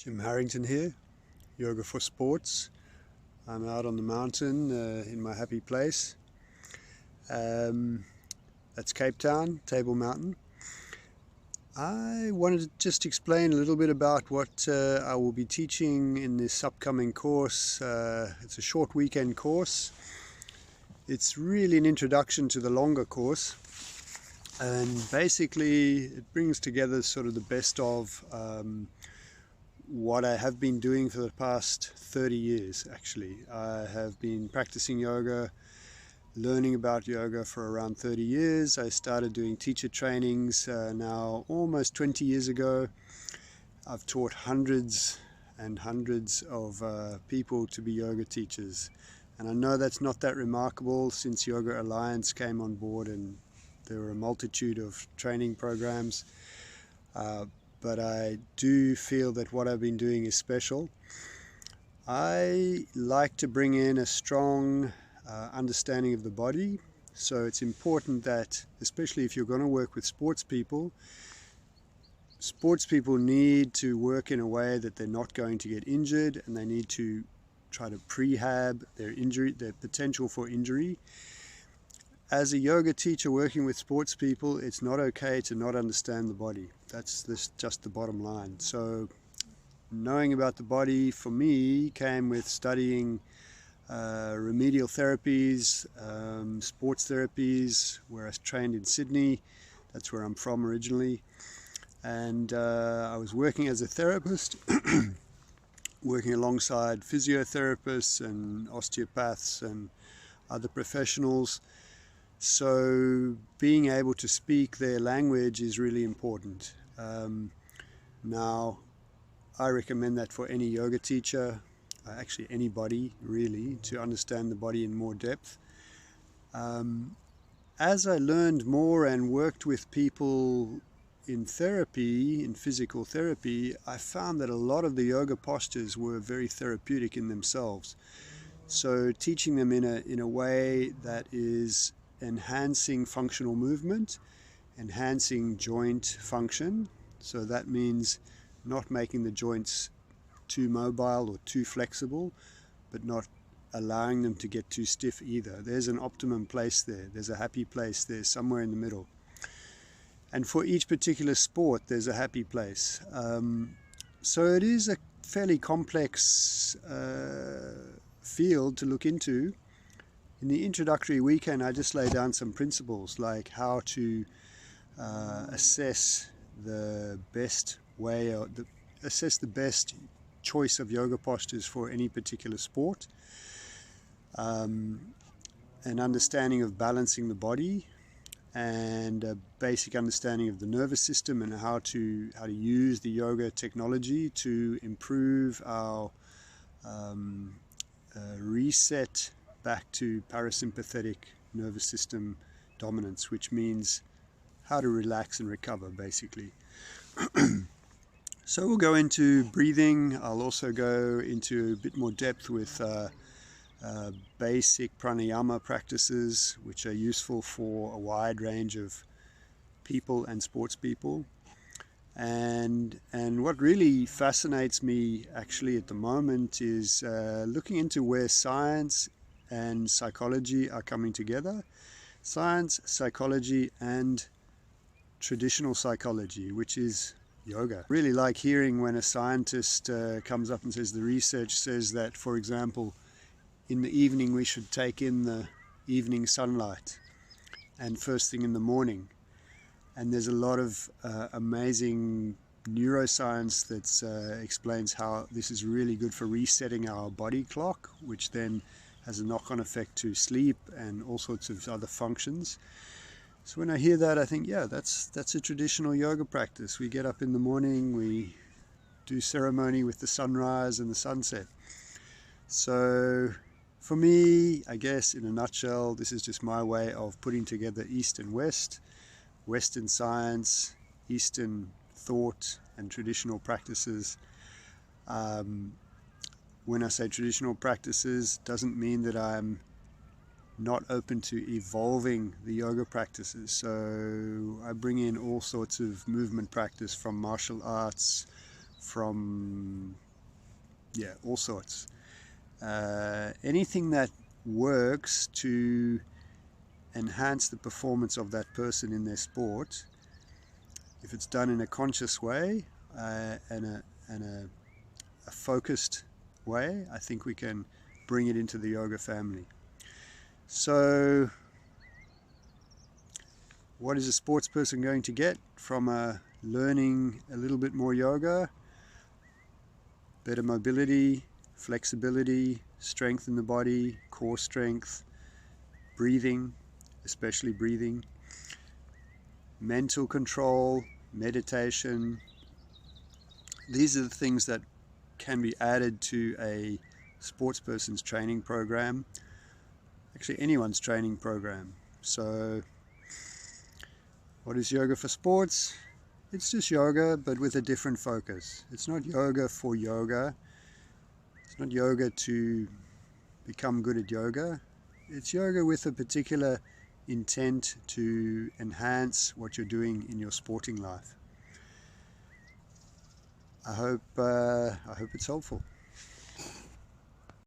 Jim Harrington here, Yoga for Sports. I'm out on the mountain in my happy place. That's Cape Town, Table Mountain. I wanted to just explain a little bit about what I will be teaching in this upcoming course. It's a short weekend course. It's really an introduction to the longer course, and basically it brings together sort of the best of what I have been doing for the past 30 years. Actually, I have been practicing yoga, learning about yoga for around 30 years. I started doing teacher trainings now almost 20 years ago. I've taught hundreds and hundreds of people to be yoga teachers, and I know that's not that remarkable since Yoga Alliance came on board and there were a multitude of training programs. But I do feel that what I've been doing is special. I like to bring in a strong understanding of the body. So it's important that, especially if you're going to work with sports people need to work in a way that they're not going to get injured, and they need to try to prehab their potential for injury. As a yoga teacher working with sports people, it's not okay to not understand the body. That's just the bottom line. So knowing about the body for me came with studying remedial therapies, sports therapies, where I trained in Sydney. That's where I'm from originally. And I was working as a therapist, working alongside physiotherapists and osteopaths and other professionals. So being able to speak their language is really important. Now, I recommend that for any yoga teacher, actually anybody really, to understand the body in more depth. As I learned more and worked with people in therapy, in physical therapy, I found that a lot of the yoga postures were very therapeutic in themselves. So teaching them in a way that is enhancing functional movement, enhancing joint function. So that means not making the joints too mobile or too flexible, but not allowing them to get too stiff either. There's an optimum place there. There's a happy place there, somewhere in the middle. And for each particular sport, there's a happy place. So it is a fairly complex field to look into. In the introductory weekend, I just lay down some principles like how to assess the best way, or assess the best choice of yoga postures for any particular sport, an understanding of balancing the body, and a basic understanding of the nervous system and how to use the yoga technology to improve our reset back to parasympathetic nervous system dominance, which means how to relax and recover, basically. So we'll go into breathing. I'll also go into a bit more depth with basic pranayama practices, which are useful for a wide range of people and sports people. And what really fascinates me actually at the moment is looking into where science and psychology are coming together. Science, psychology, and traditional psychology, which is yoga. Really like hearing when a scientist comes up and says the research says that, for example, in the evening we should take in the evening sunlight and first thing in the morning. And there's a lot of amazing neuroscience that explains how this is really good for resetting our body clock, which then has a knock-on effect to sleep and all sorts of other functions. So when I hear that, I think, yeah, that's a traditional yoga practice. We get up in the morning, we do ceremony with the sunrise and the sunset. So for me, I guess in a nutshell, this is just my way of putting together East and West, Western science, Eastern thought and traditional practices. When I say traditional practices, doesn't mean that I'm not open to evolving the yoga practices. So I bring in all sorts of movement practice, from martial arts, from all sorts. Anything that works to enhance the performance of that person in their sport, if it's done in a conscious way and a focused way, I think we can bring it into the yoga family. So what is a sports person going to get from learning a little bit more yoga? Better mobility, flexibility, strength in the body, core strength, breathing, especially breathing, mental control, meditation. These are the things that can be added to a sports person's training program, actually anyone's training program. So what is yoga for sports? It's just yoga, but with a different focus. It's not yoga for yoga. It's not yoga to become good at yoga. It's yoga with a particular intent to enhance what you're doing in your sporting life. I hope it's helpful.